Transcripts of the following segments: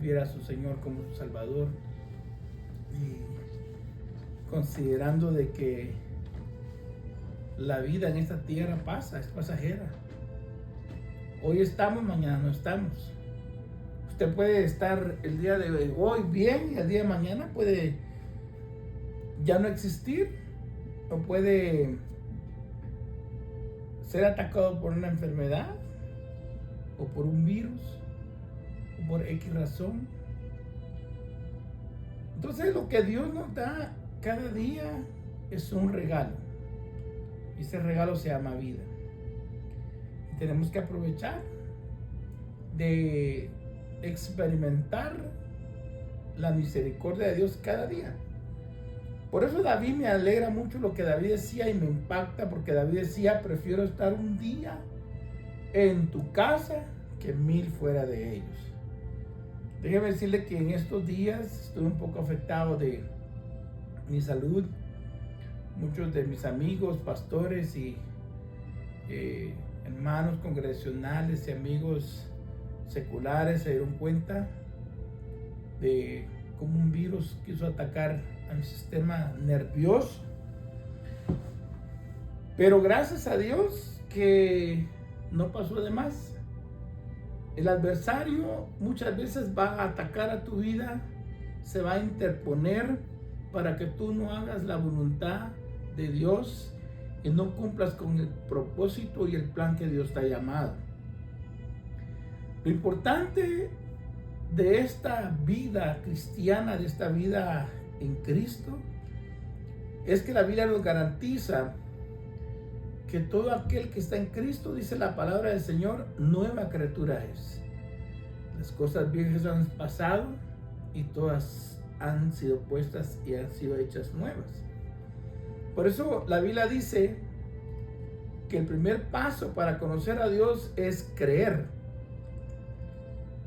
Viera a su Señor como su Salvador, y considerando de que la vida en esta tierra pasa, es pasajera. Hoy estamos, mañana no estamos. Usted puede estar el día de hoy bien y el día de mañana puede ya no existir, o puede ser atacado por una enfermedad o por un virus o por X razón. Entonces lo que Dios nos da cada día es un regalo. Ese regalo se llama vida. Y tenemos que aprovechar de experimentar la misericordia de Dios cada día. Por eso David, me alegra mucho lo que David decía y me impacta, porque David decía: prefiero estar un día en tu casa que 1000 fuera de ellos. Déjeme decirle que en estos días estuve un poco afectado de mi salud. Muchos de mis amigos, pastores y hermanos congregacionales y amigos seculares se dieron cuenta de cómo un virus quiso atacar a mi sistema nervioso. Pero gracias a Dios que no pasó de más. El adversario muchas veces va a atacar a tu vida, se va a interponer para que tú no hagas la voluntad de Dios y no cumplas con el propósito y el plan que Dios te ha llamado. Lo importante de esta vida cristiana, de esta vida en Cristo, es que la Biblia nos garantiza que todo aquel que está en Cristo, dice la palabra del Señor, nueva criatura es. Las cosas viejas han pasado y todas han sido puestas y han sido hechas nuevas. Por eso la Biblia dice que el primer paso para conocer a Dios es creer.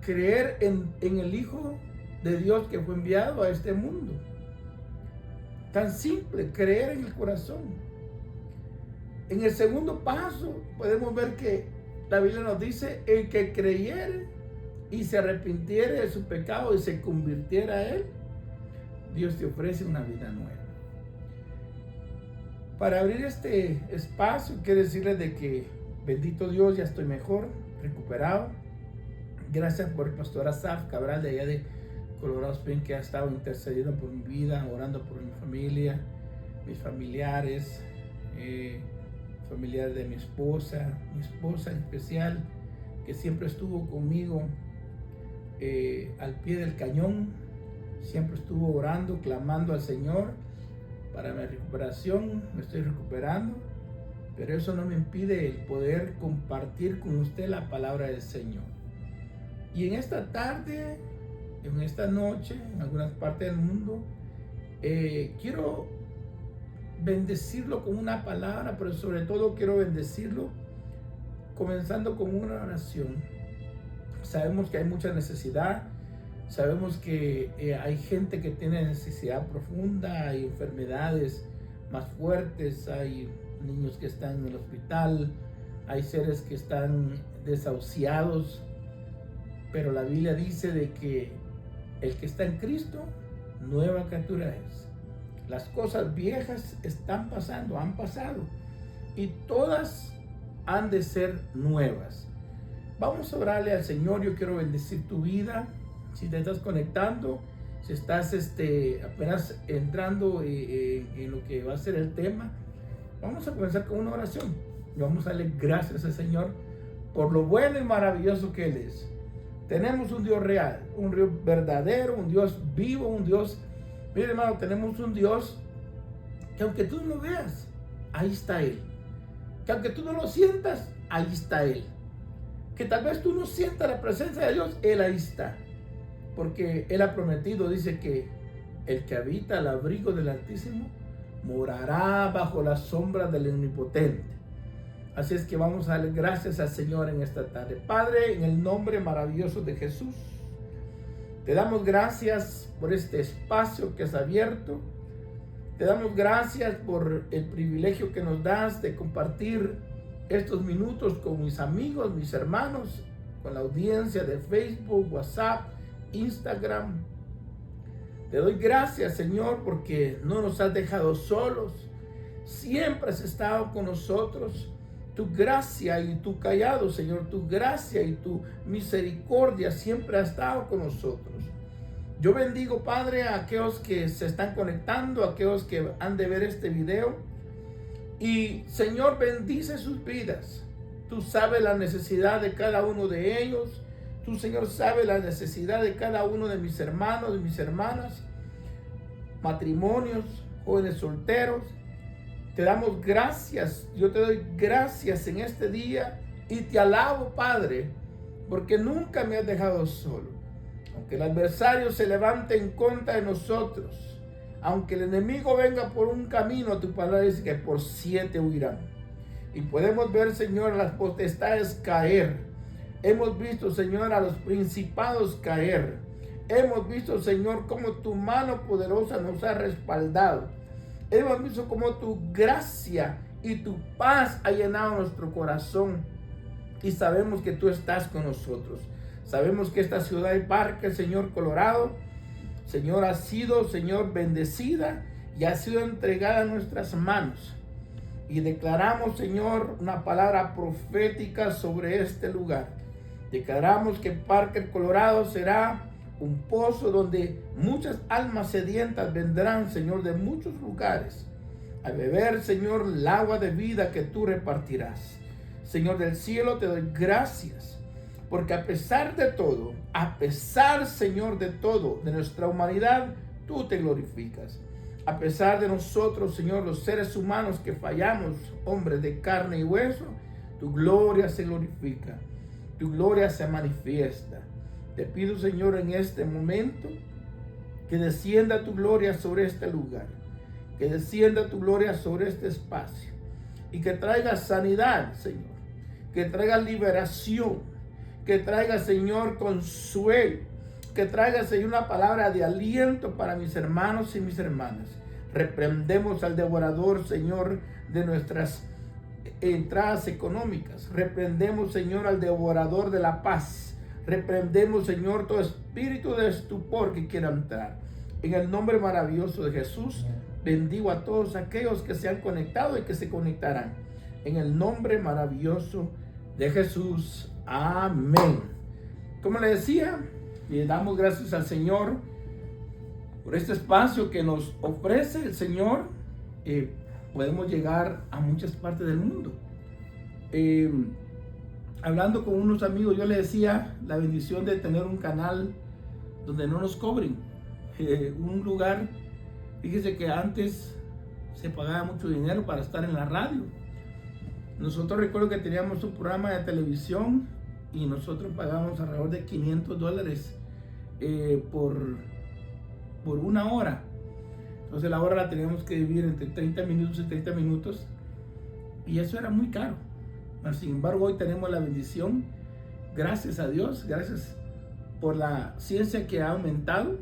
Creer en el Hijo de Dios que fue enviado a este mundo. Tan simple, creer en el corazón. En el segundo paso podemos ver que la Biblia nos dice: el que creyere y se arrepintiere de su pecado y se convirtiera a Él, Dios te ofrece una vida nueva. Para abrir este espacio quiero decirles de que bendito Dios, ya estoy mejor, recuperado. Gracias por el pastor Asaf Cabral de allá de Colorado Springs, que ha estado intercediendo por mi vida, orando por mi familia, mis familiares, familiares de mi esposa en especial, que siempre estuvo conmigo al pie del cañón, siempre estuvo orando, clamando al Señor para mi recuperación. Me estoy recuperando, pero eso no me impide el poder compartir con usted la palabra del Señor. Y en esta tarde, en esta noche, en algunas partes del mundo, quiero bendecirlo con una palabra, pero sobre todo quiero bendecirlo comenzando con una oración. Sabemos que hay mucha necesidad, sabemos que hay gente que tiene necesidad profunda, hay enfermedades más fuertes, hay niños que están en el hospital, hay seres que están desahuciados, pero la Biblia dice de que el que está en Cristo, nueva criatura es. Las cosas viejas están pasando, han pasado, y todas han de ser nuevas. Vamos a orarle al Señor. Yo quiero bendecir tu vida. Si te estás conectando, si estás apenas entrando en lo que va a ser el tema, vamos a comenzar con una oración. Y vamos a darle gracias al Señor por lo bueno y maravilloso que Él es. Tenemos un Dios real, un Dios verdadero, un Dios vivo, un Dios... Mire, hermano, tenemos un Dios que aunque tú no lo veas, ahí está Él. Que aunque tú no lo sientas, ahí está Él. Que tal vez tú no sientas la presencia de Dios, Él ahí está. Porque Él ha prometido, dice que el que habita al abrigo del Altísimo morará bajo la sombra del Omnipotente. Así es que vamos a darle gracias al Señor en esta tarde. Padre, en el nombre maravilloso de Jesús, te damos gracias por este espacio que has abierto. Te damos gracias por el privilegio que nos das de compartir estos minutos con mis amigos, mis hermanos, con la audiencia de Facebook, WhatsApp Instagram. Te doy gracias, Señor, porque no nos has dejado solos. Siempre has estado con nosotros. Tu gracia y tu callado, Señor, tu gracia y tu misericordia siempre ha estado con nosotros. Yo bendigo, Padre, a aquellos que se están conectando, a aquellos que han de ver este video. Y, Señor, bendice sus vidas. Tú sabes la necesidad de cada uno de ellos. Tú, Señor, sabes la necesidad de cada uno de mis hermanos, de mis hermanas, matrimonios, jóvenes solteros. Te damos gracias, yo te doy gracias en este día y te alabo, Padre, porque nunca me has dejado solo. Aunque el adversario se levante en contra de nosotros, aunque el enemigo venga por un camino, tu palabra dice que por 7 huirán. Y podemos ver, Señor, las potestades caer. Hemos visto, Señor, a los principados caer. Hemos visto, Señor, cómo tu mano poderosa nos ha respaldado. Hemos visto cómo tu gracia y tu paz ha llenado nuestro corazón. Y sabemos que tú estás con nosotros. Sabemos que esta ciudad de Parque, Señor, Colorado, Señor, ha sido, Señor, bendecida y ha sido entregada a nuestras manos. Y declaramos, Señor, una palabra profética sobre este lugar. Declaramos que Parque, Colorado será un pozo donde muchas almas sedientas vendrán, Señor, de muchos lugares a beber, Señor, el agua de vida que tú repartirás. Señor del cielo, te doy gracias, porque a pesar de todo, a pesar, Señor, de todo, de nuestra humanidad, tú te glorificas. A pesar de nosotros, Señor, los seres humanos que fallamos, hombres de carne y hueso, tu gloria se glorifica, tu gloria se manifiesta. Te pido, Señor, en este momento que descienda tu gloria sobre este lugar, que descienda tu gloria sobre este espacio y que traiga sanidad, Señor, que traiga liberación, que traiga, Señor, consuelo, que traiga, Señor, una palabra de aliento para mis hermanos y mis hermanas. Reprendemos al devorador, Señor, de nuestras entradas económicas. Reprendemos, Señor, al devorador de la paz. Reprendemos, Señor, todo espíritu de estupor que quiera entrar. En el nombre maravilloso de Jesús, bendigo a todos aquellos que se han conectado y que se conectarán. En el nombre maravilloso de Jesús. Amén. Como le decía, le damos gracias al Señor por este espacio que nos ofrece el Señor. Podemos llegar a muchas partes del mundo. Hablando con unos amigos, yo les decía la bendición de tener un canal donde no nos cobren. Un lugar, fíjese que antes se pagaba mucho dinero para estar en la radio. Nosotros recuerdo que teníamos un programa de televisión y nosotros pagábamos alrededor de $500 por una hora. Entonces la hora la teníamos que dividir entre 30 minutos y 30 minutos y eso era muy caro. Sin embargo, hoy tenemos la bendición, gracias a Dios, gracias por la ciencia que ha aumentado,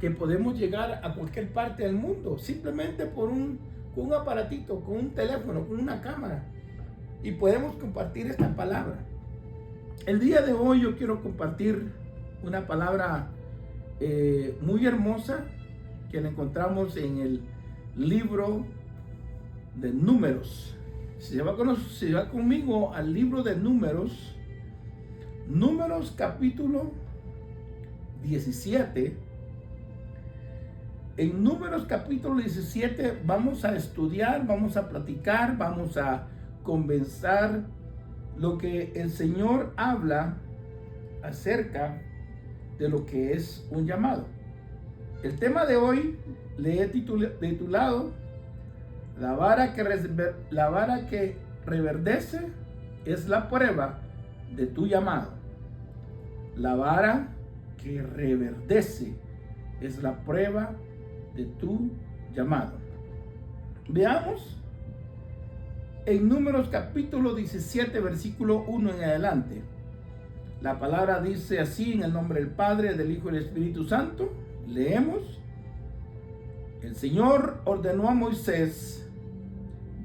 que podemos llegar a cualquier parte del mundo, simplemente con un aparatito, con un teléfono, con una cámara, y podemos compartir esta palabra. El día de hoy yo quiero compartir una palabra muy hermosa que la encontramos en el libro de Números. Si va conmigo al libro de Números, Números capítulo 17. En Números capítulo 17 vamos a estudiar, vamos a platicar, vamos a conversar lo que el Señor habla acerca de lo que es un llamado. El tema de hoy le he titulado La vara que reverdece es la prueba de tu llamado. La vara que reverdece es la prueba de tu llamado. Veamos en Números capítulo 17, versículo 1 en adelante. La palabra dice así, en el nombre del Padre, del Hijo y del Espíritu Santo. Leemos. El Señor ordenó a Moisés: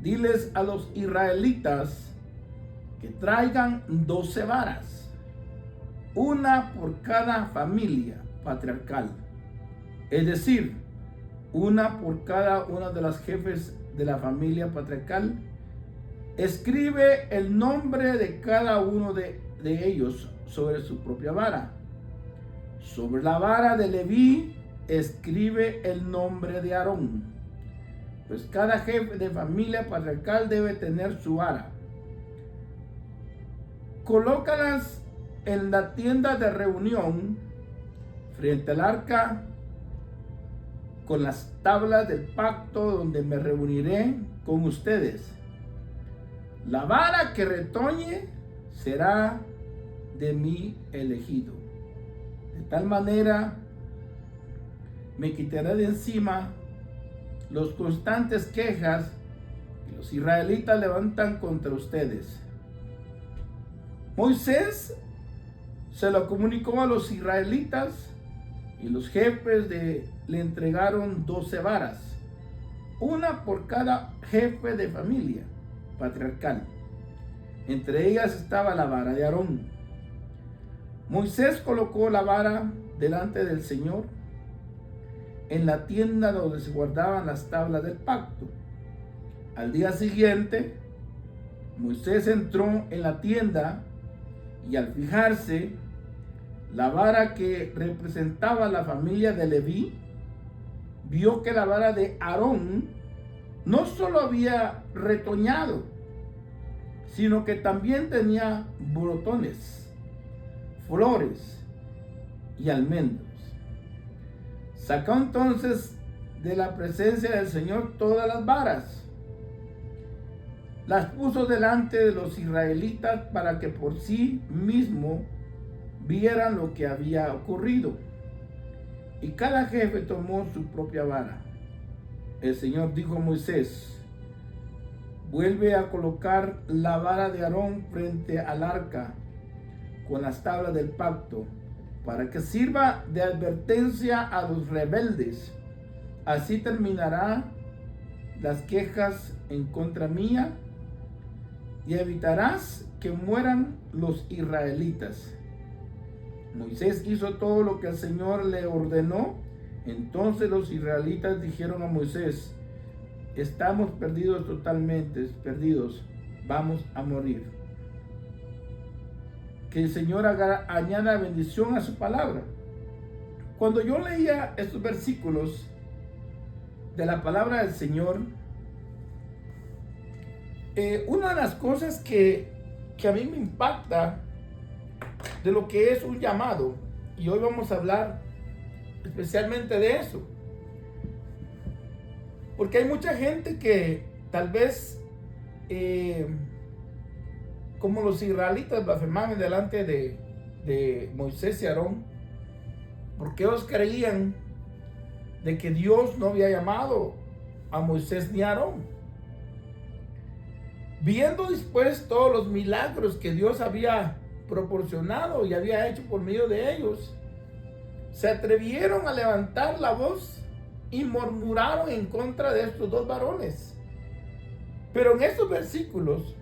diles a los israelitas que traigan 12 varas una por cada familia patriarcal, es decir, una por cada una de las jefes de la familia patriarcal. Escribe el nombre de cada uno de ellos sobre su propia vara. Sobre la vara de Leví escribe el nombre de Aarón, pues cada jefe de familia patriarcal debe tener su vara. Colócalas en la tienda de reunión frente al arca con las tablas del pacto donde me reuniré con ustedes. La vara que retoñe será de mi elegido. De tal manera me quitaré de encima los constantes quejas que los israelitas levantan contra ustedes. Moisés se lo comunicó a los israelitas y los jefes le entregaron 12 varas, una por cada jefe de familia patriarcal. Entre ellas estaba la vara de Aarón. Moisés colocó la vara delante del Señor en la tienda donde se guardaban las tablas del pacto. Al día siguiente, Moisés entró en la tienda y al fijarse la vara que representaba la familia de Leví, vio que la vara de Aarón no solo había retoñado, sino que también tenía brotones, flores y almendros. Sacó entonces de la presencia del Señor todas las varas, las puso delante de los israelitas para que por sí mismo vieran lo que había ocurrido. Y cada jefe tomó su propia vara. El Señor dijo a Moisés: vuelve a colocar la vara de Aarón frente al arca con las tablas del pacto, para que sirva de advertencia a los rebeldes. Así terminará las quejas en contra mía y evitarás que mueran los israelitas. Moisés hizo todo lo que el Señor le ordenó. Entonces los israelitas dijeron a Moisés: estamos perdidos, totalmente perdidos, vamos a morir. Que el Señor añada bendición a su palabra. Cuando yo leía estos versículos de la palabra del Señor, una de las cosas que a mí me impacta de lo que es un llamado, y hoy vamos a hablar especialmente de eso, porque hay mucha gente que tal vez como los israelitas blasfemaban delante de Moisés y Aarón, porque ellos creían de que Dios no había llamado a Moisés ni a Aarón. Viendo después todos los milagros que Dios había proporcionado y había hecho por medio de ellos, se atrevieron a levantar la voz y murmuraron en contra de estos dos varones. Pero en estos versículos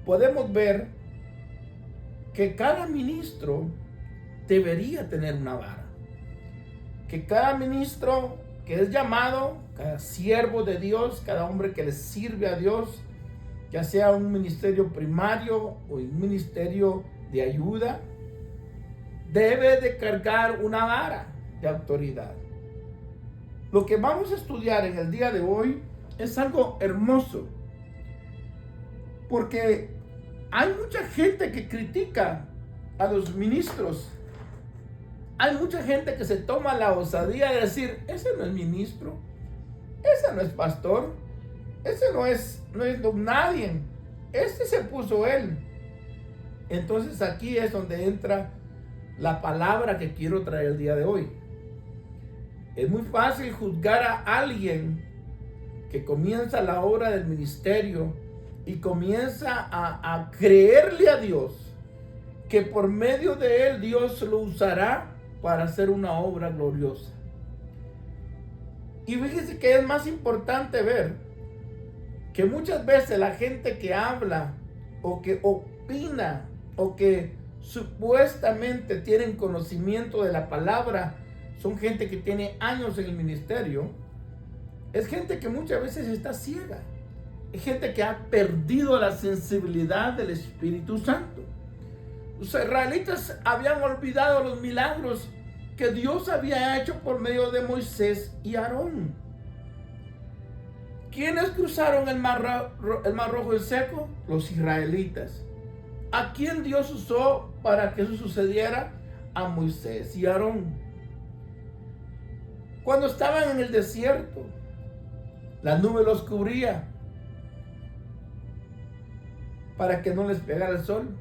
podemos ver que cada ministro debería tener una vara, que cada ministro que es llamado, cada siervo de Dios, cada hombre que le sirve a Dios, ya sea un ministerio primario o un ministerio de ayuda, debe de cargar una vara de autoridad. Lo que vamos a estudiar en el día de hoy es algo hermoso, porque hay mucha gente que critica a los ministros. Hay mucha gente que se toma la osadía de decir: ese no es ministro, ese no es pastor, ese no es nadie, este se puso él. Entonces aquí es donde entra la palabra que quiero traer el día de hoy. Es muy fácil juzgar a alguien que comienza la obra del ministerio y comienza a creerle a Dios que por medio de él Dios lo usará para hacer una obra gloriosa. Y fíjense que es más importante ver que muchas veces la gente que habla o que opina o que supuestamente tienen conocimiento de la palabra, son gente que tiene años en el ministerio, es gente que muchas veces está ciega. Es gente que ha perdido la sensibilidad del Espíritu Santo. Los israelitas habían olvidado los milagros que Dios había hecho por medio de Moisés y Aarón. ¿Quiénes cruzaron el mar Rojo en seco? Los israelitas. ¿A quién Dios usó para que eso sucediera? A Moisés y Aarón. Cuando estaban en el desierto, la nube los cubría para que no les pegara el sol.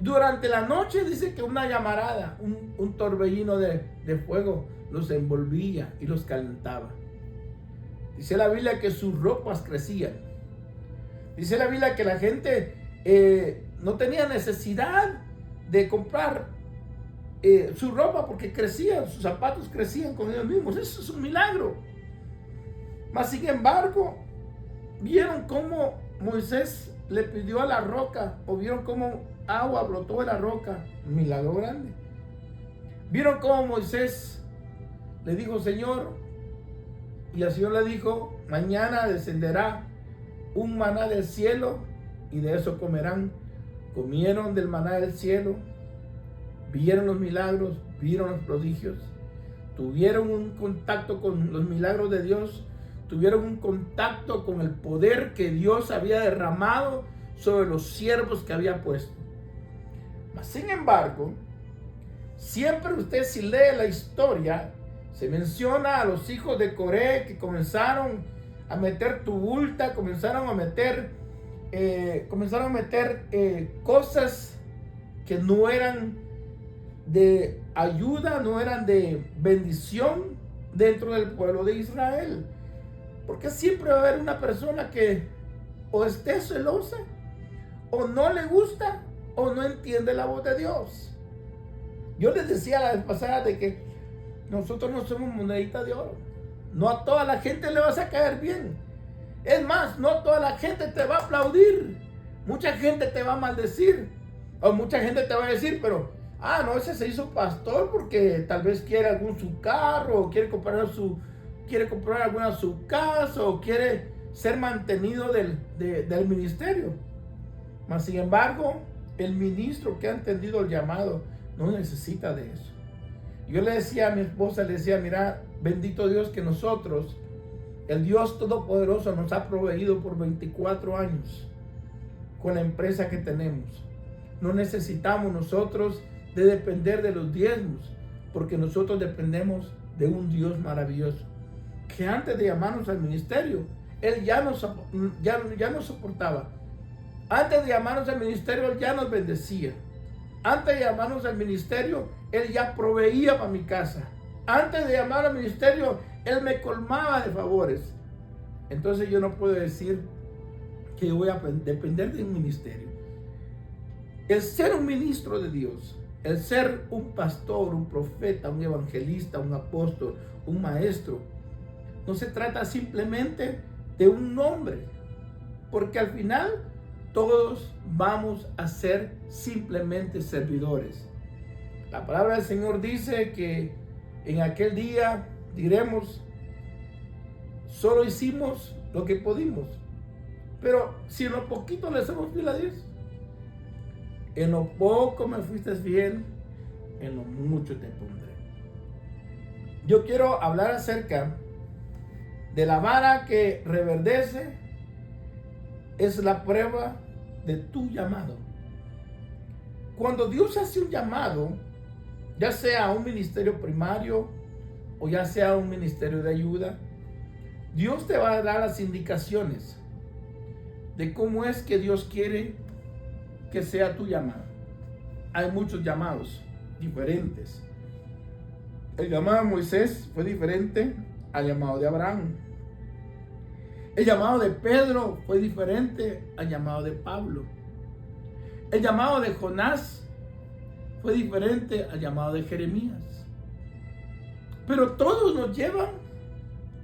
Durante la noche dice que una llamarada, un torbellino de fuego los envolvía y los calentaba. Dice la Biblia que sus ropas crecían. Dice la Biblia que la gente no tenía necesidad de comprar su ropa porque crecían, sus zapatos crecían con ellos mismos. Eso es un milagro. Mas sin embargo, vieron cómo Moisés le pidió a la roca, o vieron cómo agua brotó de la roca. Un milagro grande. Vieron cómo Moisés le dijo: Señor, y el Señor le dijo: mañana descenderá un maná del cielo y de eso comerán. Comieron del maná del cielo, vieron los milagros, vieron los prodigios, tuvieron un contacto con los milagros de Dios, tuvieron un contacto con el poder que Dios había derramado sobre los siervos que había puesto. Mas sin embargo, siempre usted, si lee la historia, se menciona a los hijos de Coré que comenzaron a meter tubulta, comenzaron a meter cosas que no eran de ayuda, no eran de bendición dentro del pueblo de Israel. Porque siempre va a haber una persona que o esté celosa, o no le gusta, o no entiende la voz de Dios. Yo les decía la vez pasada de que nosotros no somos monedita de oro. No a toda la gente le vas a caer bien. Es más, no toda la gente te va a aplaudir. Mucha gente te va a maldecir. O mucha gente te va a decir, pero, no, ese se hizo pastor porque tal vez quiere algún su carro, o quiere comprar alguna su casa, o quiere ser mantenido del ministerio. Mas sin embargo, el ministro que ha entendido el llamado no necesita de eso. Yo le decía a mi esposa, le decía: mira, bendito Dios que nosotros, el Dios Todopoderoso, nos ha proveído por 24 años con la empresa que tenemos. No necesitamos nosotros de depender de los diezmos, porque nosotros dependemos de un Dios maravilloso, que antes de llamarnos al ministerio, Él ya nos soportaba. Antes de llamarnos al ministerio, Él ya nos bendecía. Antes de llamarnos al ministerio, Él ya proveía para mi casa. Antes de llamar al ministerio, Él me colmaba de favores. Entonces yo no puedo decir que voy a depender de un ministerio. El ser un ministro de Dios, el ser un pastor, un profeta, un evangelista, un apóstol, un maestro, no se trata simplemente de un nombre, porque al final todos vamos a ser simplemente servidores. La palabra del Señor dice que en aquel día diremos: solo hicimos lo que pudimos. Pero si en lo poquito le hacemos fiel a Dios, en lo poco me fuiste fiel, en lo mucho te pondré. Yo quiero hablar acerca de la vara que reverdece. Es la prueba de tu llamado. Cuando Dios hace un llamado, ya sea a un ministerio primario o ya sea a un ministerio de ayuda, Dios te va a dar las indicaciones de cómo es que Dios quiere que sea tu llamado. Hay muchos llamados diferentes. El llamado de Moisés fue diferente al llamado de Abraham. El llamado de Pedro fue diferente al llamado de Pablo. El llamado de Jonás fue diferente al llamado de Jeremías. Pero todos nos llevan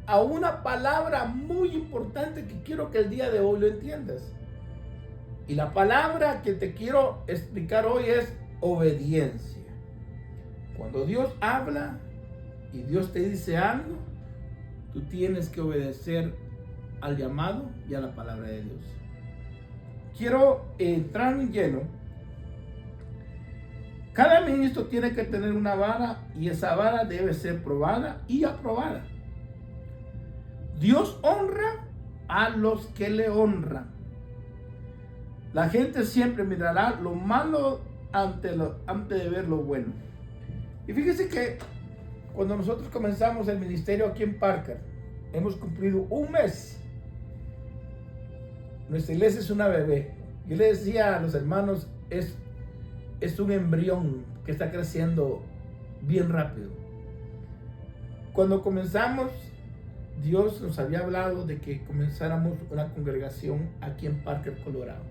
a una palabra muy importante que quiero que el día de hoy lo entiendas. Y la palabra que te quiero explicar hoy es obediencia. Cuando Dios habla y Dios te dice algo, tú tienes que obedecer al llamado y a la palabra de Dios. Quiero entrar en lleno. Cada ministro tiene que tener una vara y esa vara debe ser probada y aprobada. Dios honra a los que le honran. La gente siempre mirará lo malo antes de ver lo bueno. Y fíjese que cuando nosotros comenzamos el ministerio aquí en Parker, hemos cumplido un mes. Nuestra iglesia es una bebé. Yo le decía a los hermanos, es un embrión que está creciendo bien rápido. Cuando comenzamos, Dios nos había hablado de que comenzáramos una congregación aquí en Parker, Colorado.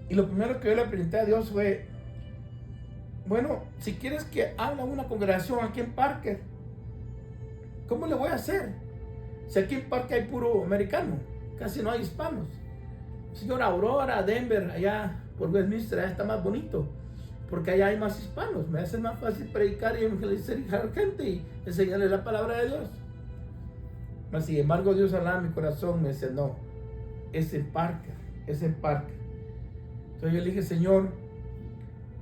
Y lo primero que yo le pregunté a Dios fue, bueno, si quieres que haga una congregación aquí en Parker, ¿cómo le voy a hacer? Si aquí en Parker hay puro americano, casi no hay hispanos. Señor, Aurora, Denver, allá por Westminster, allá está más bonito, porque allá hay más hispanos. Me hace más fácil predicar y evangelizar a la gente y enseñarles la palabra de Dios. Mas, sin embargo, Dios hablaba en mi corazón, me dice, no, es en Parker, es en Parker. Entonces yo le dije, Señor,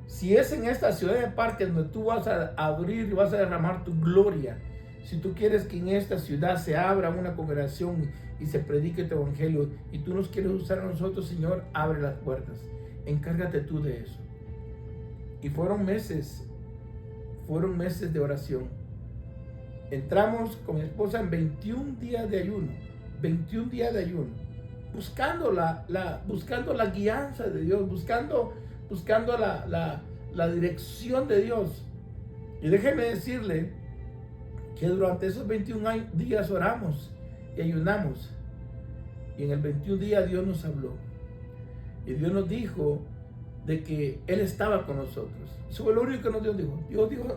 si es en esta ciudad de Parker donde tú vas a abrir y vas a derramar tu gloria, si tú quieres que en esta ciudad se abra una congregación y se predique tu evangelio y tú nos quieres usar a nosotros, Señor, abre las puertas. Encárgate tú de eso. Y fueron meses de oración. Entramos con mi esposa en 21 días de ayuno, 21 días de ayuno, buscando la guianza de Dios, buscando la dirección de Dios. Y déjeme decirle que durante esos 21 días oramos y ayunamos. Y en el 21 día Dios nos habló. Y Dios nos dijo de que Él estaba con nosotros. Eso fue lo único que Dios dijo.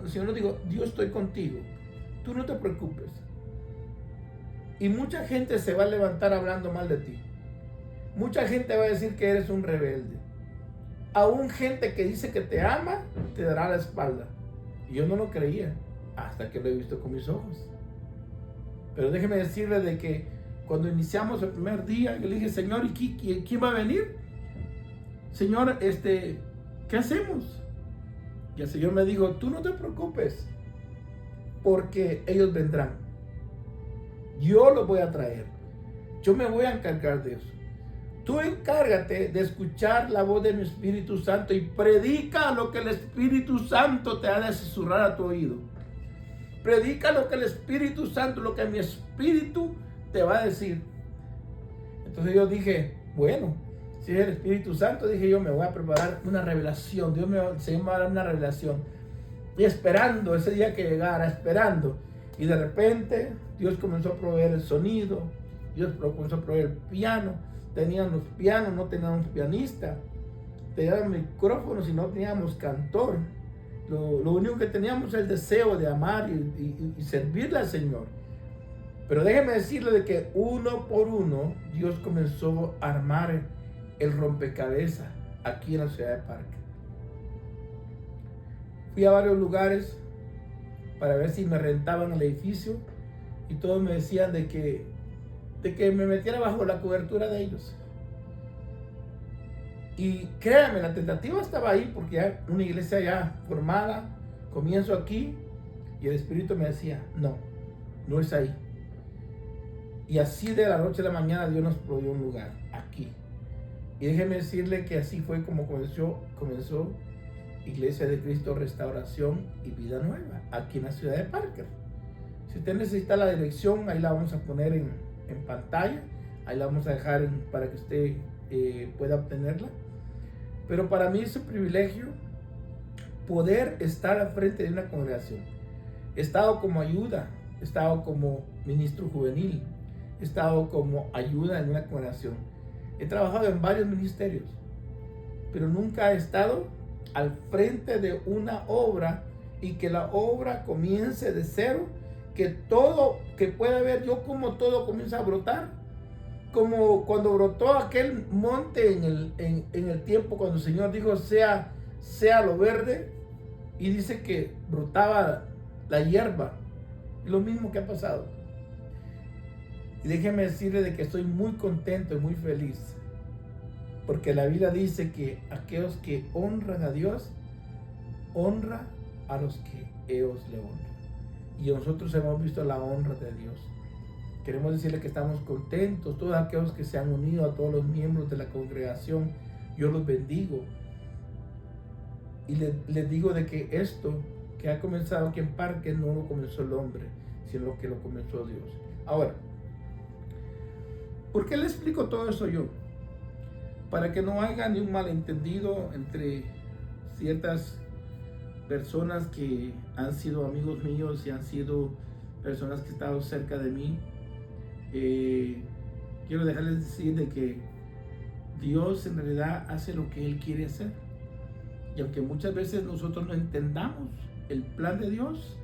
El Señor nos dijo, yo estoy contigo. Tú no te preocupes. Y mucha gente se va a levantar hablando mal de ti. Mucha gente va a decir que eres un rebelde. Aún gente que dice que te ama, te dará la espalda. Y yo no lo creía hasta que lo he visto con mis ojos. Pero déjeme decirle de que cuando iniciamos el primer día, yo le dije, Señor, ¿y quién va a venir? Señor, ¿qué hacemos? Y el Señor me dijo, tú no te preocupes, porque ellos vendrán. Yo los voy a traer. Yo me voy a encargar de eso. Tú encárgate de escuchar la voz de mi Espíritu Santo y predica lo que el Espíritu Santo te ha de susurrar a tu oído. Predica lo que el Espíritu Santo, lo que mi Espíritu te va a decir. Entonces yo dije, bueno, si es el Espíritu Santo, dije yo, me voy a preparar una revelación. Señor me va a dar una revelación. Y esperando ese día que llegara, esperando. Y de repente Dios comenzó a proveer el sonido. Dios comenzó a proveer el piano. Teníamos piano, no teníamos pianista. Teníamos micrófonos y no teníamos cantor. Lo único que teníamos es el deseo de amar y servirle al Señor. Pero déjeme decirle de que uno por uno Dios comenzó a armar el rompecabezas aquí en la ciudad de Parker. Fui a varios lugares para ver si me rentaban el edificio y todos me decían de que me metiera bajo la cobertura de ellos. Y créanme, la tentativa estaba ahí porque ya una iglesia ya formada, comienzo aquí y el Espíritu me decía, no es ahí. Y así de la noche a la mañana Dios nos proveyó un lugar aquí. Y déjeme decirle que así fue como comenzó Iglesia de Cristo Restauración y Vida Nueva, aquí en la ciudad de Parker. Si usted necesita la dirección, ahí la vamos a poner en pantalla, ahí la vamos a dejar para que usted pueda obtenerla. Pero para mí es un privilegio poder estar al frente de una congregación. He estado como ayuda, he estado como ministro juvenil, he estado como ayuda en una congregación. He trabajado en varios ministerios, pero nunca he estado al frente de una obra y que la obra comience de cero, que pueda ver yo cómo todo comienza a brotar, como cuando brotó aquel monte en el tiempo cuando el Señor dijo sea lo verde, y dice que brotaba la hierba. Es lo mismo que ha pasado. Y déjeme decirle de que estoy muy contento y muy feliz, porque la Biblia dice que aquellos que honran a Dios, honra a los que ellos le honran. Y nosotros hemos visto la honra de Dios. Queremos decirle que estamos contentos, todos aquellos que se han unido, a todos los miembros de la congregación, yo los bendigo. Y les digo de que esto que ha comenzado aquí en Parque no lo comenzó el hombre, sino que lo comenzó Dios. Ahora, ¿por qué le explico todo eso yo? Para que no haya ni un malentendido entre ciertas personas que han sido amigos míos y han sido personas que han estado cerca de mí. Quiero dejarles decir de que Dios en realidad hace lo que Él quiere hacer. Y aunque muchas veces nosotros no entendamos el plan de Dios,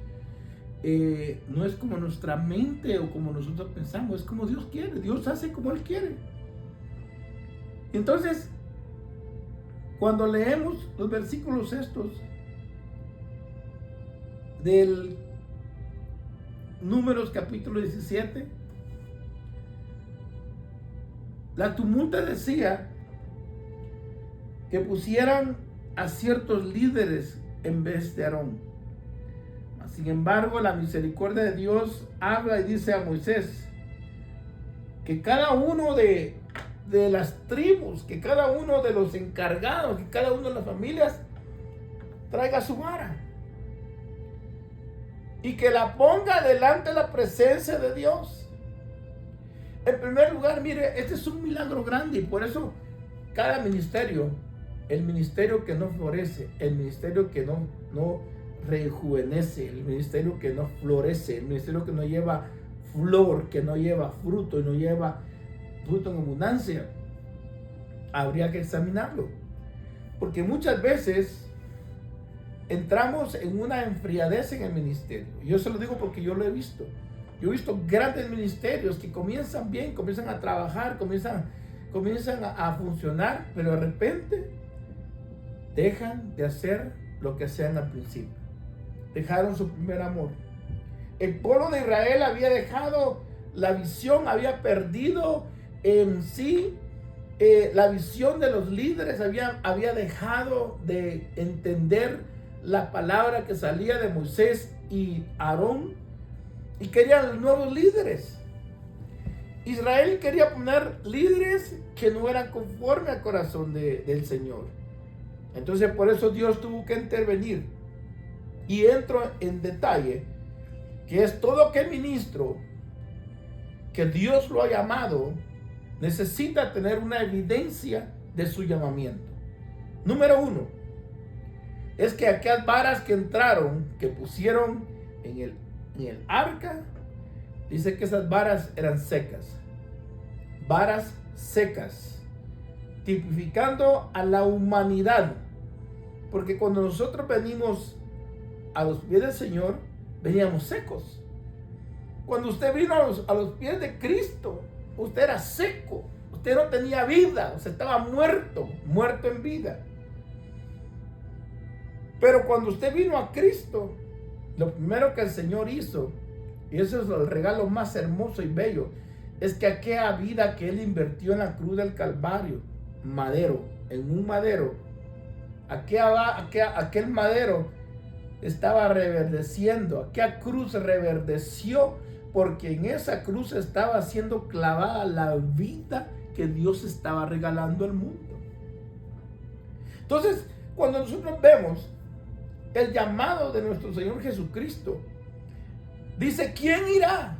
no es como nuestra mente o como nosotros pensamos, es como Dios quiere. Dios hace como Él quiere. Entonces, cuando leemos los versículos estos del Números capítulo 17, la tumulta decía que pusieran a ciertos líderes en vez de Aarón. Sin embargo, la misericordia de Dios habla y dice a Moisés que cada uno de las tribus, que cada uno de los encargados, que cada una de las familias traiga su vara y que la ponga delante de la presencia de Dios. En primer lugar, mire, este es un milagro grande, y por eso cada ministerio, el ministerio que no florece, el ministerio que no rejuvenece, el ministerio que no florece, el ministerio que no lleva flor, que no lleva fruto y no lleva fruto en abundancia, habría que examinarlo. Porque muchas veces entramos en una enfriadez en el ministerio. Yo se lo digo porque yo lo he visto. Yo he visto grandes ministerios que comienzan bien, comienzan a trabajar, comienzan a funcionar, pero de repente dejan de hacer lo que hacían al principio. Dejaron su primer amor. El pueblo de Israel había dejado la visión, había perdido en sí la visión de los líderes, había dejado de entender la palabra que salía de Moisés y Aarón, y querían nuevos líderes. Israel quería poner líderes que no eran conforme al corazón del Señor. Entonces por eso Dios tuvo que intervenir. Y entro en detalle que es todo aquel ministro que Dios lo ha llamado, necesita tener una evidencia de su llamamiento. Número uno, es que aquellas varas que entraron, que pusieron en el arca, dice que esas varas eran secas. Varas secas, tipificando a la humanidad. Porque cuando nosotros venimos a los pies del Señor, veníamos secos. Cuando usted vino a los pies de Cristo, usted era seco, usted no tenía vida, usted estaba muerto en vida. Pero cuando usted vino a Cristo, lo primero que el Señor hizo, y eso es el regalo más hermoso y bello, es que aquella vida que Él invirtió en la cruz del Calvario, en un madero, aquel madero estaba reverdeciendo, aquella cruz reverdeció, porque en esa cruz estaba siendo clavada la vida que Dios estaba regalando al mundo. Entonces, cuando nosotros vemos el llamado de nuestro Señor Jesucristo, dice: ¿quién irá?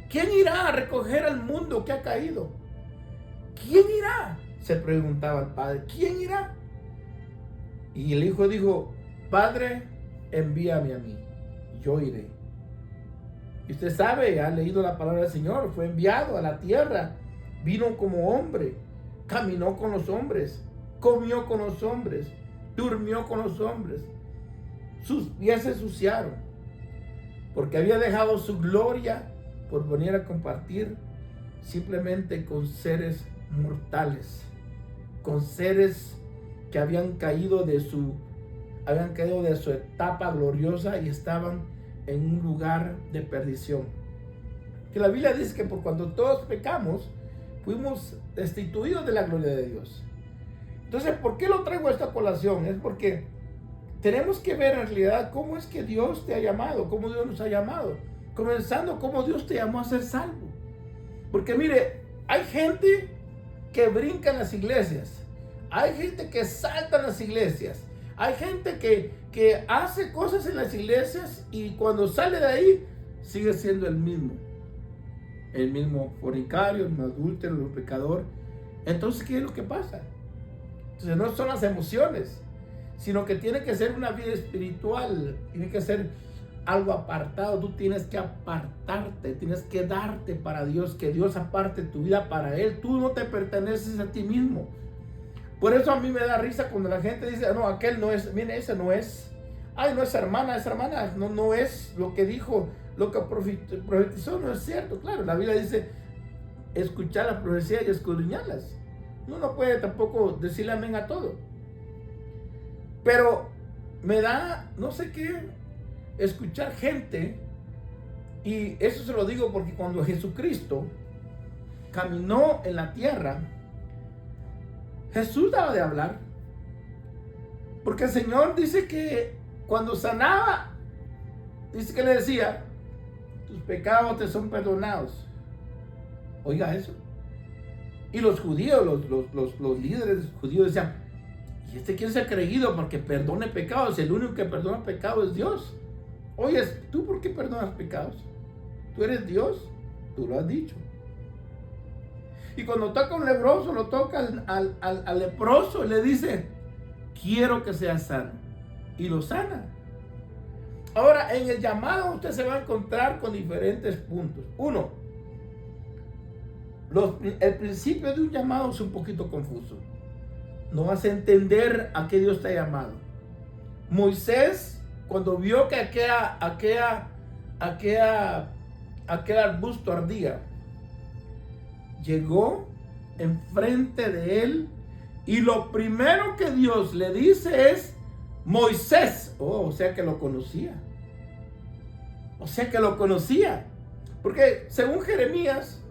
¿Quién irá a recoger al mundo que ha caído? ¿Quién irá? Se preguntaba el Padre. ¿Quién irá? Y el Hijo dijo: Padre, envíame a mí, yo iré. Y usted sabe, ha leído la palabra del Señor, fue enviado a la tierra, vino como hombre, caminó con los hombres, comió con los hombres, durmió con los hombres. Sus pies se ensuciaron, porque había dejado su gloria por venir a compartir simplemente con seres mortales, con seres que habían caído de su etapa gloriosa y estaban en un lugar de perdición. Que la Biblia dice que por cuando todos pecamos, fuimos destituidos de la gloria de Dios. Entonces, ¿por qué lo traigo a esta colación? Es porque tenemos que ver en realidad cómo es que Dios te ha llamado, cómo Dios nos ha llamado. Comenzando, cómo Dios te llamó a ser salvo. Porque mire, hay gente que brinca en las iglesias. Hay gente que salta en las iglesias. Hay gente que hace cosas en las iglesias y cuando sale de ahí sigue siendo el mismo fornicario, el mismo adúltero, el pecador. Entonces, ¿qué es lo que pasa? Entonces, no son las emociones, sino que tiene que ser una vida espiritual, tiene que ser algo apartado. Tú tienes que apartarte, tienes que darte para Dios, que Dios aparte tu vida para Él. Tú no te perteneces a ti mismo. Por eso a mí me da risa cuando la gente dice, no, aquel no es, mire, ese no es. Ay, no, esa hermana, no es lo que dijo, lo que profetizó, no es cierto. Claro, la Biblia dice, escuchar la profecía y escudriñarlas. Uno no puede tampoco decirle amén a todo. Pero me da, no sé qué, escuchar gente, y eso se lo digo porque cuando Jesucristo caminó en la tierra, Jesús daba de hablar, porque el Señor dice que cuando sanaba, dice que le decía, tus pecados te son perdonados. Oiga eso. Y los judíos, los líderes judíos decían, ¿y quién se ha creído porque perdone pecados? El único que perdona pecados es Dios. Oye, ¿tú por qué perdonas pecados? Tú eres Dios, tú lo has dicho. Y cuando toca a un leproso, lo toca al leproso y le dice, quiero que seas sano. Y lo sana. Ahora, en el llamado usted se va a encontrar con diferentes puntos. Uno, el principio de un llamado es un poquito confuso. No vas a entender a qué Dios te ha llamado. Moisés, cuando vio que aquel arbusto ardía, llegó enfrente de él y lo primero que Dios le dice es Moisés. O sea que lo conocía. Porque según Jeremías,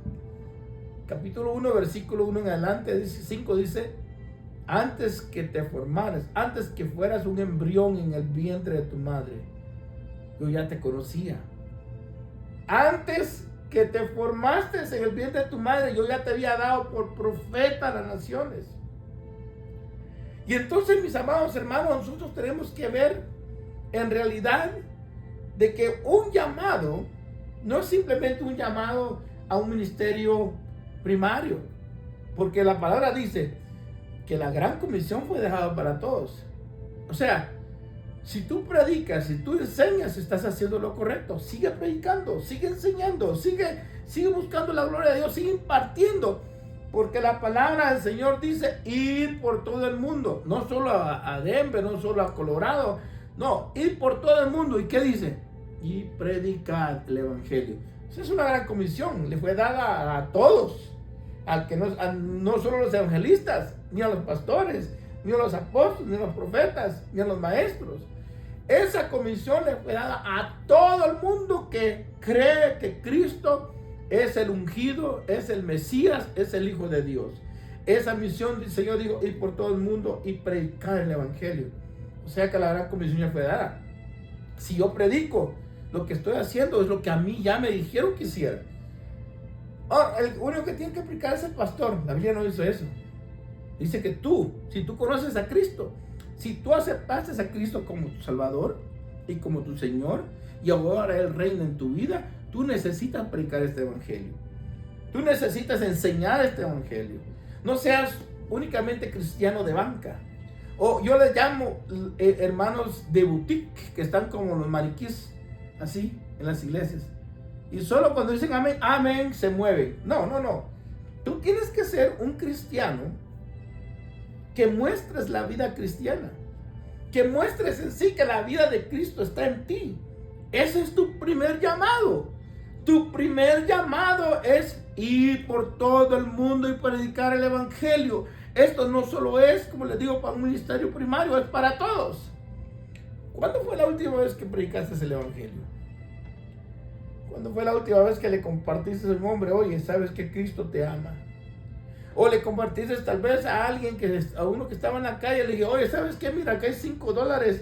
capítulo 1, versículo 1 en adelante, 5 dice, antes que te formaras, antes que fueras un embrión en el vientre de tu madre, yo ya te conocía. Antes que te formaste en el vientre de tu madre, yo ya te había dado por profeta a las naciones. Y entonces, mis amados hermanos, nosotros tenemos que ver en realidad de que un llamado no es simplemente un llamado a un ministerio primario, porque la palabra dice que la gran comisión fue dejada para todos. O sea, si tú predicas, si tú enseñas, estás haciendo lo correcto. Sigue predicando, sigue enseñando, sigue buscando la gloria de Dios, sigue impartiendo. Porque la palabra del Señor dice ir por todo el mundo. No solo a Denver, no solo a Colorado. No, ir por todo el mundo. ¿Y qué dice? Y predicar el evangelio. Esa es una gran comisión. Le fue dada a todos. No solo a los evangelistas, ni a los pastores, ni a los apóstoles, ni a los profetas, ni a los maestros. Esa comisión le fue dada a todo el mundo que cree que Cristo es el ungido, es el Mesías, es el Hijo de Dios. Esa misión, el Señor dijo, ir por todo el mundo y predicar el evangelio. O sea que la gran comisión ya fue dada. Si yo predico, lo que estoy haciendo es lo que a mí ya me dijeron que hiciera. El único que tiene que aplicar es el pastor. La Biblia no dice eso. Dice que si tú conoces a Cristo, si tú aceptaste a Cristo como tu Salvador y como tu Señor, y ahora Él reina en tu vida, tú necesitas predicar este evangelio. Tú necesitas enseñar este evangelio. No seas únicamente cristiano de banca. O yo les llamo hermanos de boutique, que están como los maniquíes, así, en las iglesias. Y solo cuando dicen amén, amén, se mueven. No. Tú tienes que ser un cristiano que muestres la vida cristiana. Que muestres en sí que la vida de Cristo está en ti. Ese es tu primer llamado. Tu primer llamado es ir por todo el mundo y predicar el evangelio. Esto no solo es, como les digo, para un ministerio primario, es para todos. ¿Cuándo fue la última vez que predicaste el evangelio? ¿Cuándo fue la última vez que le compartiste a un hombre, oye, sabes que Cristo te ama? O le compartiste tal vez a alguien, a uno que estaba en la calle, le dije, oye, ¿sabes qué? Mira, acá hay $5.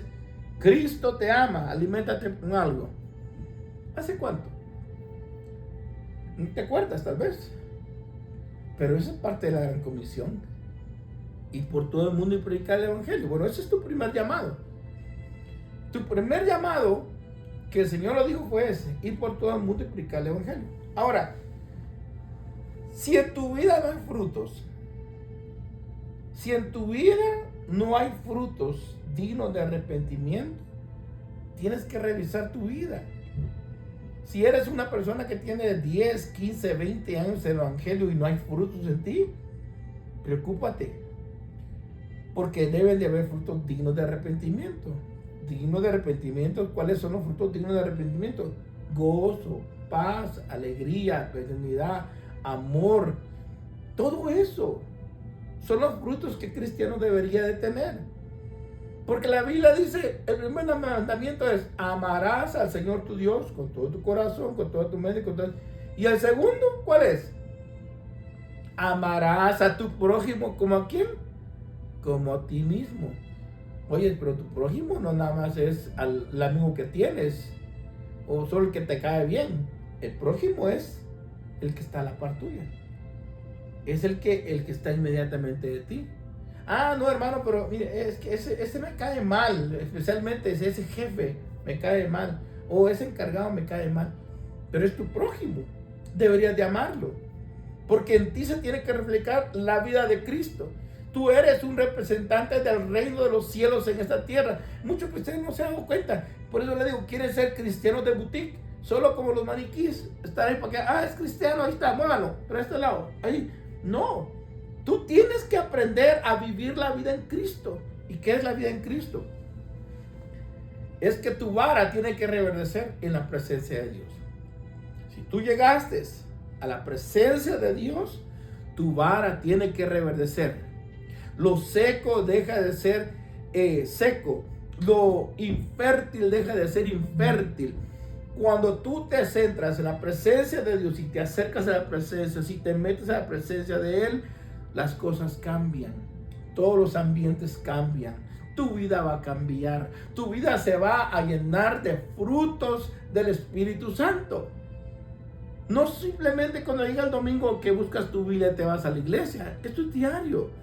Cristo te ama, aliméntate con algo. ¿Hace cuánto? No te acuerdas tal vez. Pero esa es parte de la gran comisión. Ir por todo el mundo y predicar el evangelio. Bueno, ese es tu primer llamado. Tu primer llamado, que el Señor lo dijo, fue ese: ir por todo el mundo y predicar el evangelio. Ahora, si en tu vida no hay frutos, si en tu vida no hay frutos dignos de arrepentimiento, tienes que revisar tu vida. Si eres una persona que tiene 10, 15, 20 años de evangelio y no hay frutos en ti, preocúpate, porque deben de haber frutos dignos de arrepentimiento. Dignos de arrepentimiento, ¿cuáles son los frutos dignos de arrepentimiento? Gozo, paz, alegría, benignidad, amor. Todo eso son los frutos que el cristiano debería de tener. Porque la Biblia dice, el primer mandamiento es: amarás al Señor tu Dios con todo tu corazón, con toda tu mente, con todo. Y el segundo, ¿cuál es? Amarás a tu prójimo como a quién, como a ti mismo. Oye, pero tu prójimo no nada más es el amigo que tienes o solo el que te cae bien. El prójimo es el que está a la par tuya. Es el que está inmediatamente de ti. Ah, no, hermano, pero mire, es que ese me cae mal, especialmente ese jefe me cae mal, o ese encargado me cae mal. Pero es tu prójimo, deberías de amarlo, porque en ti se tiene que reflejar la vida de Cristo. Tú eres un representante del reino de los cielos en esta tierra. Muchos cristianos no se han dado cuenta. Por eso le digo, quieren ser cristianos de boutique, solo como los maniquís. Estar ahí para que, es cristiano, ahí está, muévalo, pero a este lado, ahí. No, tú tienes que aprender a vivir la vida en Cristo. ¿Y qué es la vida en Cristo? Es que tu vara tiene que reverdecer en la presencia de Dios. Si tú llegaste a la presencia de Dios, tu vara tiene que reverdecer. Lo seco deja de ser seco. Lo infértil deja de ser infértil. Cuando tú te centras en la presencia de Dios y te acercas a la presencia, si te metes a la presencia de Él, las cosas cambian. Todos los ambientes cambian. Tu vida va a cambiar. Tu vida se va a llenar de frutos del Espíritu Santo. No simplemente cuando llega el domingo que buscas tu Biblia y te vas a la iglesia. Esto es diario.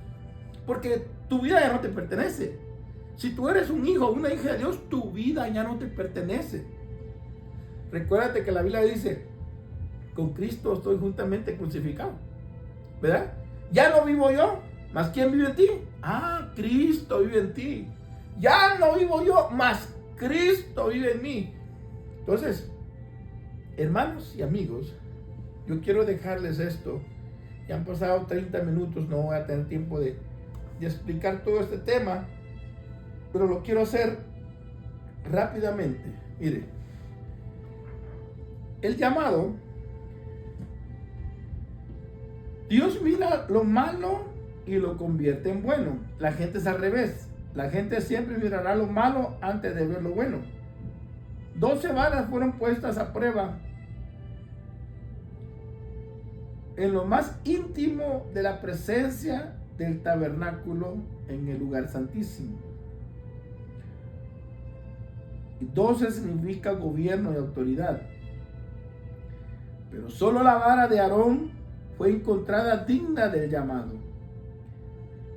Porque tu vida ya no te pertenece. Si tú eres un hijo o una hija de Dios, tu vida ya no te pertenece. Recuérdate que la Biblia dice: con Cristo estoy juntamente crucificado. ¿Verdad? Ya no vivo yo, mas ¿quién vive en ti? Cristo vive en ti. Ya no vivo yo, mas Cristo vive en mí. Entonces, hermanos y amigos, yo quiero dejarles esto. Ya han pasado 30 minutos, no voy a tener tiempo de explicar todo este tema, pero lo quiero hacer rápidamente. Mire, el llamado, Dios mira lo malo y lo convierte en bueno. La gente es al revés. La gente siempre mirará lo malo antes de ver lo bueno. 12 varas fueron puestas a prueba en lo más íntimo de la presencia del tabernáculo en el lugar santísimo. Y 12 significa gobierno y autoridad. Pero solo la vara de Aarón fue encontrada digna del llamado.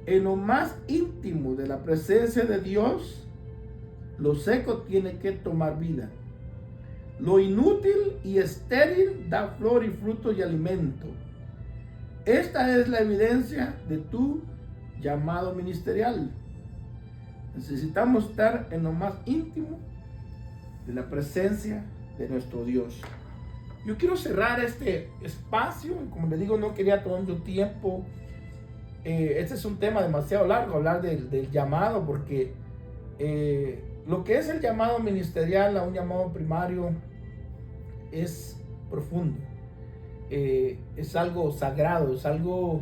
En lo más íntimo de la presencia de Dios, lo seco tiene que tomar vida. Lo inútil y estéril da flor y fruto y alimento. Esta es la evidencia de tu llamado ministerial. Necesitamos estar en lo más íntimo de la presencia de nuestro Dios. Yo quiero cerrar este espacio. Como les digo, no quería tomar mucho tiempo. Este es un tema demasiado largo, hablar del llamado, porque lo que es el llamado ministerial a un llamado primario es profundo. Es algo sagrado, es algo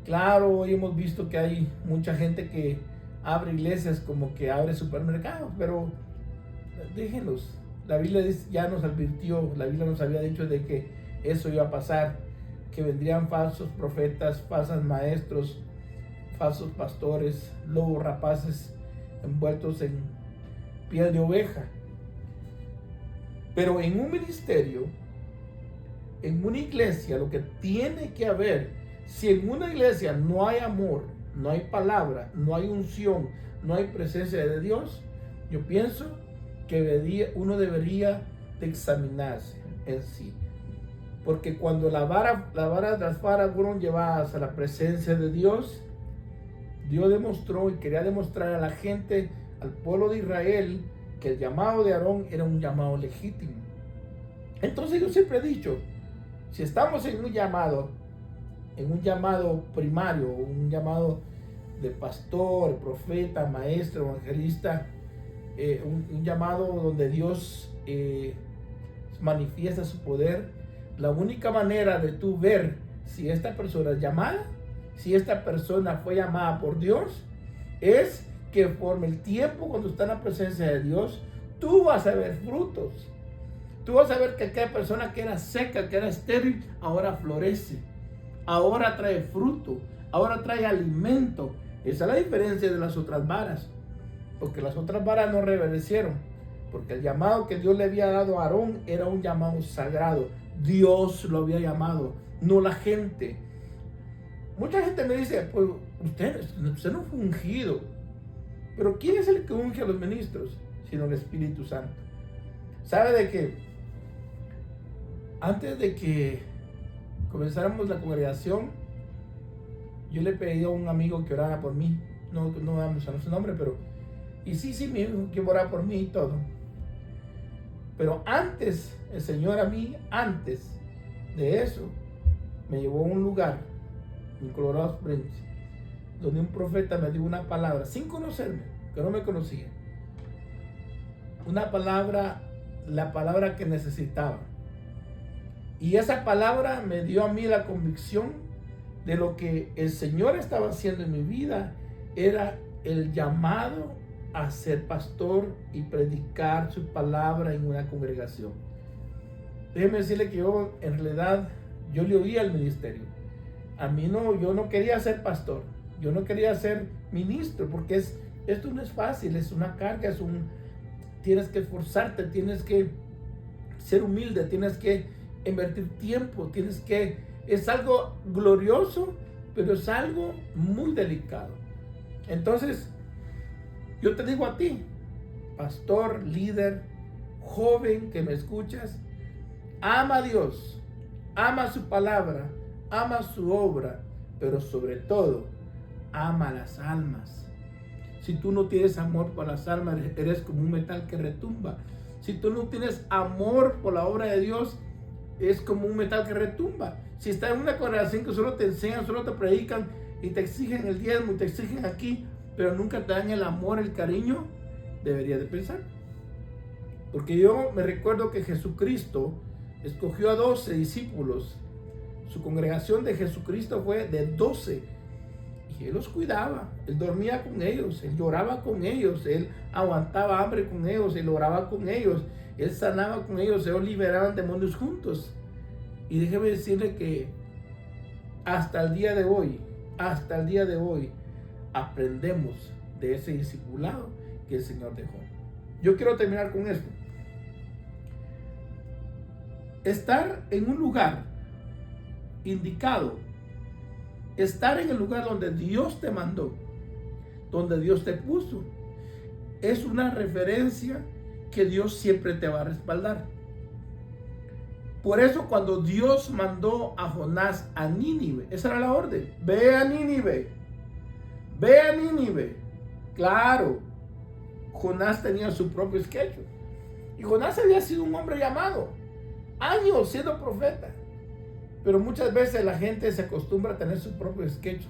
Claro, hoy hemos visto que hay mucha gente que abre iglesias como que abre supermercados, pero déjenlos. La Biblia ya nos advirtió, la Biblia nos había dicho de que eso iba a pasar, que vendrían falsos profetas, falsos maestros, falsos pastores, lobos rapaces envueltos en piel de oveja. Pero en un ministerio, en una iglesia, lo que tiene que haber, si en una iglesia no hay amor, no hay palabra, no hay unción, no hay presencia de Dios, yo pienso que uno debería de examinarse en sí. Porque cuando las varas fueron llevadas a la presencia de Dios, Dios demostró y quería demostrar a la gente, al pueblo de Israel, que el llamado de Aarón era un llamado legítimo. Entonces yo siempre he dicho, si estamos en un llamado primario, un llamado de pastor, profeta, maestro, evangelista, un llamado donde Dios manifiesta su poder, la única manera de tú ver si esta persona es llamada, si esta persona fue llamada por Dios, es que por el tiempo cuando está en la presencia de Dios, tú vas a ver frutos. Tú vas a ver que aquella persona que era seca, que era estéril, ahora florece, ahora trae fruto, ahora trae alimento. Esa es la diferencia de las otras varas, porque las otras varas no reverecieron, porque el llamado que Dios le había dado a Aarón era un llamado sagrado. Dios lo había llamado, no la gente. Mucha gente me dice, pues usted no fue ungido. Pero ¿quién es el que unge a los ministros? Sino el Espíritu Santo. ¿Sabe de qué? Antes de que comenzáramos la congregación, yo le pedí a un amigo que orara por mí. No vamos a su nombre, pero... Y sí, me dijo que orara por mí y todo. Pero antes, el Señor a mí, antes de eso, me llevó a un lugar, en Colorado Springs, donde un profeta me dio una palabra, sin conocerme, que no me conocía. Una palabra, la palabra que necesitaba. Y esa palabra me dio a mí la convicción de lo que el Señor estaba haciendo en mi vida. Era el llamado a ser pastor y predicar su palabra en una congregación. Déjeme decirle que yo, en realidad, yo le oía al ministerio. Yo no quería ser pastor, yo no quería ser ministro, porque esto no es fácil, es una carga, tienes que esforzarte, tienes que ser humilde, tienes que invertir tiempo, es algo glorioso, pero es algo muy delicado. Entonces, yo te digo a ti, pastor, líder, joven que me escuchas, ama a Dios, ama su palabra, ama su obra, pero sobre todo, ama las almas. Si tú no tienes amor por las almas, eres como un metal que retumba. Si tú no tienes amor por la obra de Dios, es como un metal que retumba. Si estás en una congregación que solo te enseñan, solo te predican y te exigen el diezmo y te exigen aquí, pero nunca te dan el amor, el cariño, deberías de pensar. Porque yo me recuerdo que Jesucristo escogió a 12 discípulos. Su congregación de Jesucristo fue de 12. Y Él los cuidaba, Él dormía con ellos, Él lloraba con ellos, Él aguantaba hambre con ellos, Él oraba con ellos, Él sanaba con ellos, ellos liberaban demonios juntos. Y déjeme decirle que hasta el día de hoy, aprendemos de ese discipulado que el Señor dejó. Yo quiero terminar con esto. Estar en un lugar indicado, estar en el lugar donde Dios te mandó, donde Dios te puso, es una referencia que Dios siempre te va a respaldar. Por eso cuando Dios mandó a Jonás a Nínive, esa era la orden: ve a Nínive, ve a Nínive. Claro, Jonás tenía su propio sketch. Y Jonás había sido un hombre llamado, años siendo profeta. Pero muchas veces la gente se acostumbra a tener su propio sketch,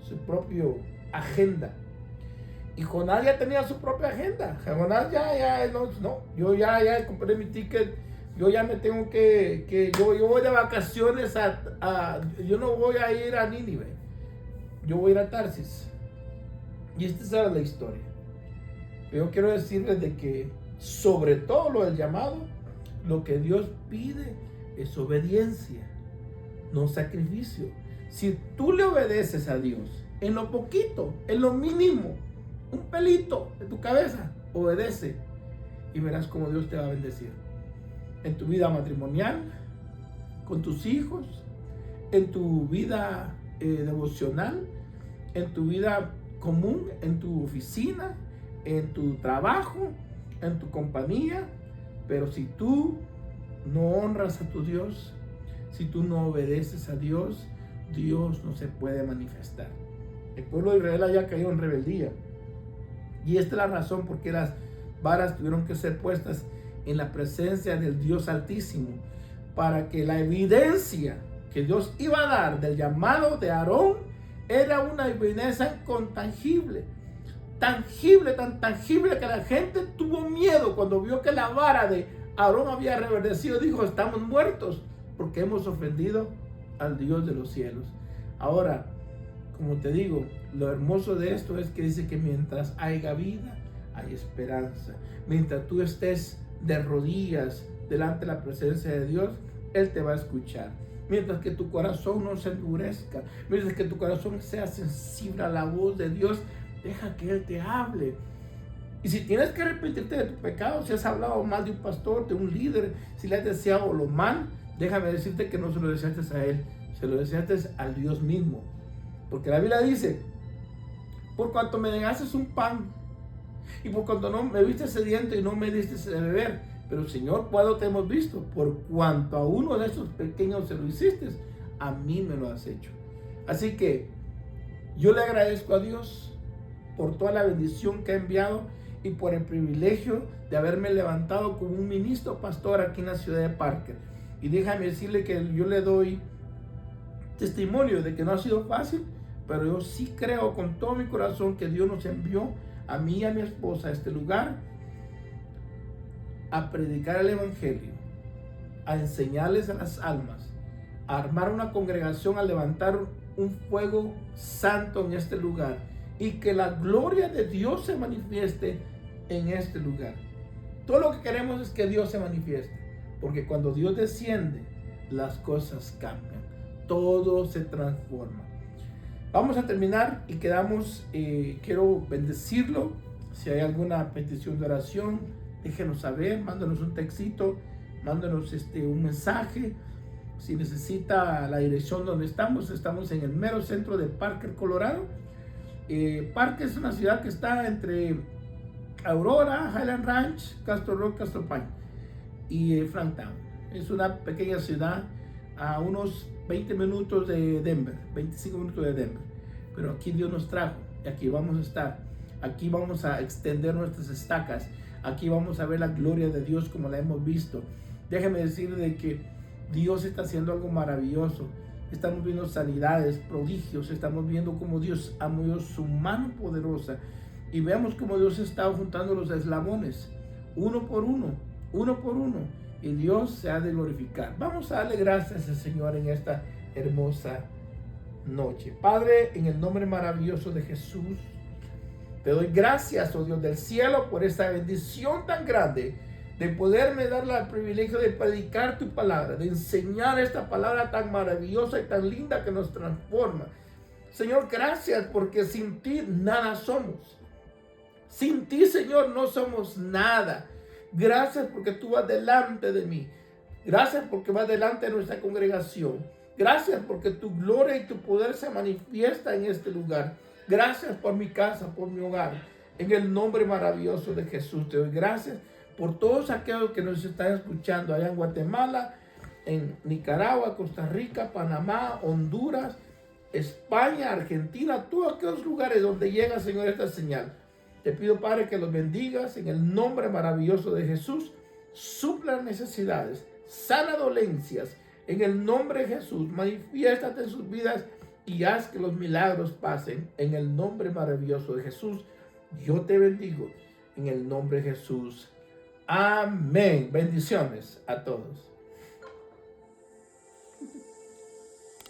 su propia agenda. Y Jonás ya tenía su propia agenda. Jonás yo ya compré mi ticket, yo ya me tengo yo voy de vacaciones yo no voy a ir a Nínive. yo voy a ir a Tarsis. Y esta es la historia. Yo quiero decirles de que sobre todo lo del llamado, lo que Dios pide es obediencia, no sacrificio. Si tú le obedeces a Dios en lo poquito, en lo mínimo, un pelito de tu cabeza, obedece y verás cómo Dios te va a bendecir. En tu vida matrimonial, con tus hijos, en tu vida devocional, en tu vida común, en tu oficina, en tu trabajo, en tu compañía. Pero si tú no honras a tu Dios, si tú no obedeces a Dios, Dios no se puede manifestar. El pueblo de Israel haya caído en rebeldía. Y esta es la razón por qué las varas tuvieron que ser puestas en la presencia del Dios Altísimo, para que la evidencia que Dios iba a dar del llamado de Aarón era una evidencia intangible, tan tangible que la gente tuvo miedo cuando vio que la vara de Aarón había reverdecido. Dijo: estamos muertos porque hemos ofendido al Dios de los cielos. Ahora, como te digo, lo hermoso de esto es que dice que mientras haya vida, hay esperanza. Mientras tú estés de rodillas delante de la presencia de Dios, Él te va a escuchar. Mientras que tu corazón no se endurezca, mientras que tu corazón sea sensible a la voz de Dios, deja que Él te hable. Y si tienes que arrepentirte de tu pecado, si has hablado mal de un pastor, de un líder, si le has deseado lo mal, déjame decirte que no se lo deseaste a Él, se lo deseaste al Dios mismo. Porque la Biblia dice: por cuanto me negaste un pan, y por cuanto no me viste sediento y no me diste de beber. Pero Señor, ¿cuándo te hemos visto? Por cuanto a uno de esos pequeños se lo hiciste, a mí me lo has hecho. Así que yo le agradezco a Dios por toda la bendición que ha enviado y por el privilegio de haberme levantado como un ministro pastor aquí en la ciudad de Parker. Y déjame decirle que yo le doy testimonio de que no ha sido fácil, pero yo sí creo con todo mi corazón que Dios nos envió a mí y a mi esposa a este lugar a predicar el evangelio, a enseñarles a las almas, a armar una congregación, a levantar un fuego santo en este lugar y que la gloria de Dios se manifieste en este lugar. Todo lo que queremos es que Dios se manifieste, porque cuando Dios desciende, las cosas cambian, todo se transforma. Vamos a terminar y quedamos, quiero bendecirlo. Si hay alguna petición de oración, déjenos saber, mándanos un textito, mándanos un mensaje. Si necesita la dirección donde estamos en el mero centro de Parker, Colorado. Parker es una ciudad que está entre Aurora, Highland Ranch, Castle Rock, Castle Pine y Franktown. Es una pequeña ciudad a unos 20 minutos de Denver, 25 minutos de Denver. Pero aquí Dios nos trajo y aquí vamos a estar. Aquí vamos a extender nuestras estacas. Aquí vamos a ver la gloria de Dios como la hemos visto. Déjeme decir de que Dios está haciendo algo maravilloso. Estamos viendo sanidades, prodigios. Estamos viendo cómo Dios ha movido su mano poderosa. Y vemos cómo Dios está juntando los eslabones, uno por uno. Y Dios se ha de glorificar. Vamos a darle gracias al Señor en esta hermosa noche. Padre, en el nombre maravilloso de Jesús, te doy gracias, oh Dios del cielo, por esta bendición tan grande de poderme dar el privilegio de predicar tu palabra, de enseñar esta palabra tan maravillosa y tan linda que nos transforma. Señor, gracias porque sin ti nada somos. Sin ti, Señor, no somos nada. Gracias porque tú vas delante de mí. Gracias porque vas delante de nuestra congregación. Gracias porque tu gloria y tu poder se manifiesta en este lugar. Gracias por mi casa, por mi hogar. En el nombre maravilloso de Jesús te doy gracias por todos aquellos que nos están escuchando allá en Guatemala, en Nicaragua, Costa Rica, Panamá, Honduras, España, Argentina, todos aquellos lugares donde llega, Señor, esta señal. Te pido, Padre, que los bendigas en el nombre maravilloso de Jesús. Supla necesidades, sana dolencias. En el nombre de Jesús, manifiéstate en sus vidas y haz que los milagros pasen. En el nombre maravilloso de Jesús, yo te bendigo. En el nombre de Jesús. Amén. Bendiciones a todos.